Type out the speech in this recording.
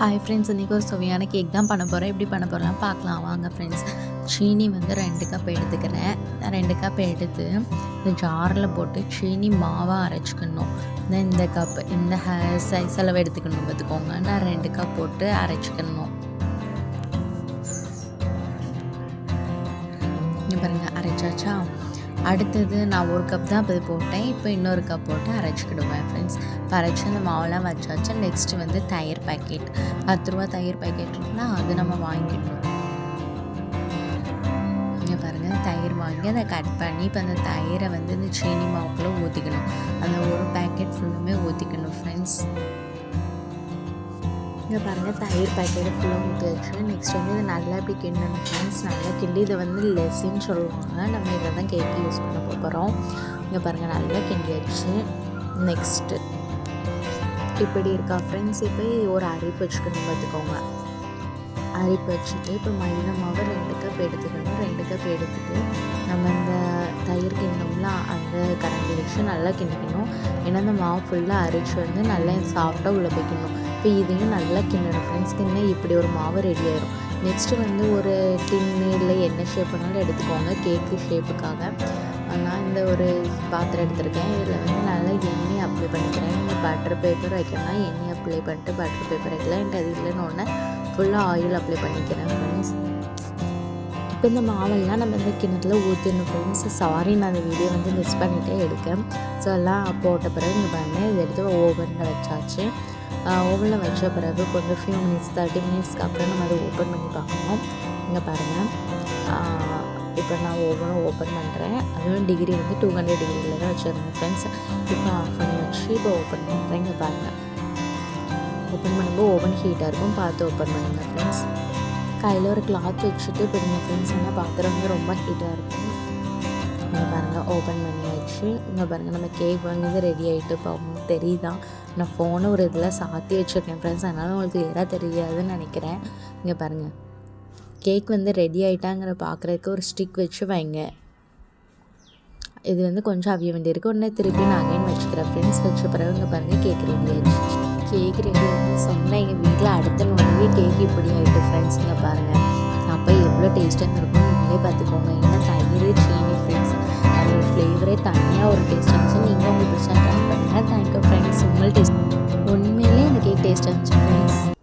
Hi friends, இன்றைக்கி ஒரு சுவையான கேக் தான் பண்ண போகிறேன். எப்படி பண்ண போகிறலாம் பார்க்கலாம் வாங்க ஃப்ரெண்ட்ஸ். சீனி வந்து 2 கப் எடுத்துக்கிறேன். 2 கப் எடுத்து இந்த ஜாரில் போட்டு சீனி மாவாக அரைச்சிக்கணும். இந்த கப் இந்த சைஸ் அளவு எடுத்துக்கணும் பார்த்துக்கோங்க. நான் 2 கப் போட்டு அரைச்சிக்கணும். இங்கே பாருங்கள், அரைச்சாச்சா. அடுத்தது நான் 1 கப் தான் அது போட்டேன். இப்போ இன்னொரு கப் போட்டு அரைச்சிக்கிடுவேன் ஃப்ரெண்ட்ஸ். இப்போ அரைச்சி அந்த மாவெல்லாம் வச்சாச்சு. நெக்ஸ்ட்டு வந்து தயிர் பாக்கெட், 10 ரூபா தயிர் பாக்கெட் இருக்குன்னா அது நம்ம வாங்கிடணும். இங்கே பாருங்கள், தயிர் வாங்கி அதை கட் பண்ணி இப்போ அந்த தயிரை வந்து இந்த சீனி மாவுக்குள்ளே ஊற்றிக்கணும். அந்த ஒரு பேக்கெட் ஃபுல்லுமே ஊற்றிக்கணும் ஃப்ரெண்ட்ஸ். இங்கே பாருங்கள், தயிர் பாக்கெட்டு ஃபுல்லாக ஊற்றி வச்சு நெக்ஸ்ட் வந்து இதை நல்லா இப்படி கிண்டணும் ஃப்ரெண்ட்ஸ். நல்லா கிண்டி இதை வந்து லெஸ்ஸின்னு சொல்லுவாங்க. நம்ம இதை தான் கேக்கு யூஸ் பண்ண போகிறோம். இங்கே பாருங்கள், நல்லா கிண்டி வச்சு நெக்ஸ்ட்டு இப்படி இருக்கா ஃப்ரெண்ட்ஸ். இப்போ ஒரு அரிப்பு வச்சுக்கணும் பார்த்துக்கோங்க. அரிப்பு வச்சுட்டு இப்போ மைதா மாவு 2 கப் எடுத்துக்கணும். 2 கப் எடுத்துட்டு நம்ம இந்த தயிர் கிண்ணம்ல அந்த கரண்டி வச்சு நல்லா கிண்டிக்கணும். ஏன்னா அந்த மாவு ஃபுல்லாக அரிச்சு வந்து நல்லா சாஃப்டாக உள்ள வைக்கணும். இப்போ இதையும் நல்லா கிண்டணும் ஃப்ரெண்ட்ஸ். கிண்ண இப்படி ஒரு மாவு ரெடி ஆயிடும். நெக்ஸ்ட்டு வந்து ஒரு டின்னு இல்லை என்ன ஷேப் பண்ணாலும் எடுத்துக்கோங்க கேக்கு ஷேப்புக்காக. நான் இந்த ஒரு பாத்திரம் எடுத்திருக்கேன். இதில் வந்து நல்லா எண்ணெய் அப்ளை பண்ணிக்கிறேன். நீங்கள் பட்டர் பேப்பர் வைக்கணும்னா எண்ணெய் அப்ளை பண்ணிட்டு பட்டர் பேப்பர் வைக்கலாம். என்கிட்ட அது இல்லைன்னு ஒன்று ஃபுல்லாக ஆயில் அப்ளை பண்ணிக்கிறேன் ஃப்ரெண்ட்ஸ். இப்போ இந்த மாவெல்லாம் நம்ம இந்த கிண்ணத்தில் ஊற்றிடணும் ஃப்ரெண்ட்ஸ். சாரி, நான் அந்த வீடியோ வந்து மிஸ் பண்ணிகிட்டே எடுக்கேன். ஸோ எல்லாம் போட்ட பிறகு இங்கே பண்ணேன். இதை எடுத்து ஓவனில் வச்சாச்சு. ஓவனில் வச்ச பிறகு கொஞ்சம் ஃபியூ மினிட்ஸ் 30 மினிட்ஸ்க்கு அப்புறம் நம்ம அதை ஓப்பன் பண்ணி பார்க்கணும். இங்கே பாருங்கள், இப்போ நான் ஓவனும் ஓப்பன் பண்ணுறேன். அதுவும் டிகிரி வந்து 200 டிகிரியில் தான் வச்சுருந்தேன் ஃப்ரெண்ட்ஸ். இப்போ ஆஃப் பண்ணி வச்சு இப்போ ஓப்பன் பண்ணுறேன். இங்கே பாருங்கள், ஓப்பன் பண்ணும்போது ஓவன் ஹீட்டாக இருக்கும், பார்த்து ஓப்பன் பண்ணுங்கள் ஃப்ரெண்ட்ஸ். கையில் ஒரு கிளாத் வச்சுட்டு போடுங்க ஃப்ரெண்ட்ஸ். ஏன்னா பாத்திரம் வந்து ரொம்ப ஹீட்டாக இருக்கும். இங்கே பாருங்கள், ஓப்பன் பண்ணியாச்சு. இங்கே பாருங்கள், நம்ம கேக் வாங்கியது ரெடி ஆகிட்டு. இப்போ உங்களுக்கு தெரியுதா, நான் ஃபோனை ஒரு இதில் சாத்தி வச்சுருக்கேன் ஃப்ரெண்ட்ஸ். அதனால் உங்களுக்கு கிளியராக தெரியாதுன்னு நினைக்கிறேன். இங்கே பாருங்கள், கேக் வந்து ரெடி ஆகிட்டாங்கிற பார்க்குறதுக்கு ஒரு ஸ்டிக் வச்சு வைங்க. இது வந்து கொஞ்சம் அவிய வேண்டியிருக்கு. உடனே திருப்பி நான் அகைன் வச்சுக்கிறேன் ஃப்ரெண்ட்ஸ். வச்ச பிறகு இங்கே பாருங்கள், கேக் ரெடி ஆகிடுச்சு. கேக் ரெடி ஆகி சொன்னால் எங்கள் வீட்டில் அடுத்த நோயே கேக் இப்படி ஆகிட்டு ஃப்ரெண்ட்ஸ். இங்கே பாருங்கள், அப்போ எவ்வளோ டேஸ்ட்டாக இருக்கும் நீங்களே பார்த்துக்கோங்க. ஏன்னா தயிர் சீனி ஃப்ரெண்ட்ஸ், அதோட ஃப்ளேவரே தனியாக ஒரு டேஸ்ட் இருந்துச்சு. நீங்கள் உங்களுக்கு பிடிச்சா ட்ரை பண்ணுங்கள். Thank you friends. உண்மையிலே இந்த கேக் டேஸ்ட்டாக இருந்துச்சு ஃப்ரெண்ட்ஸ்.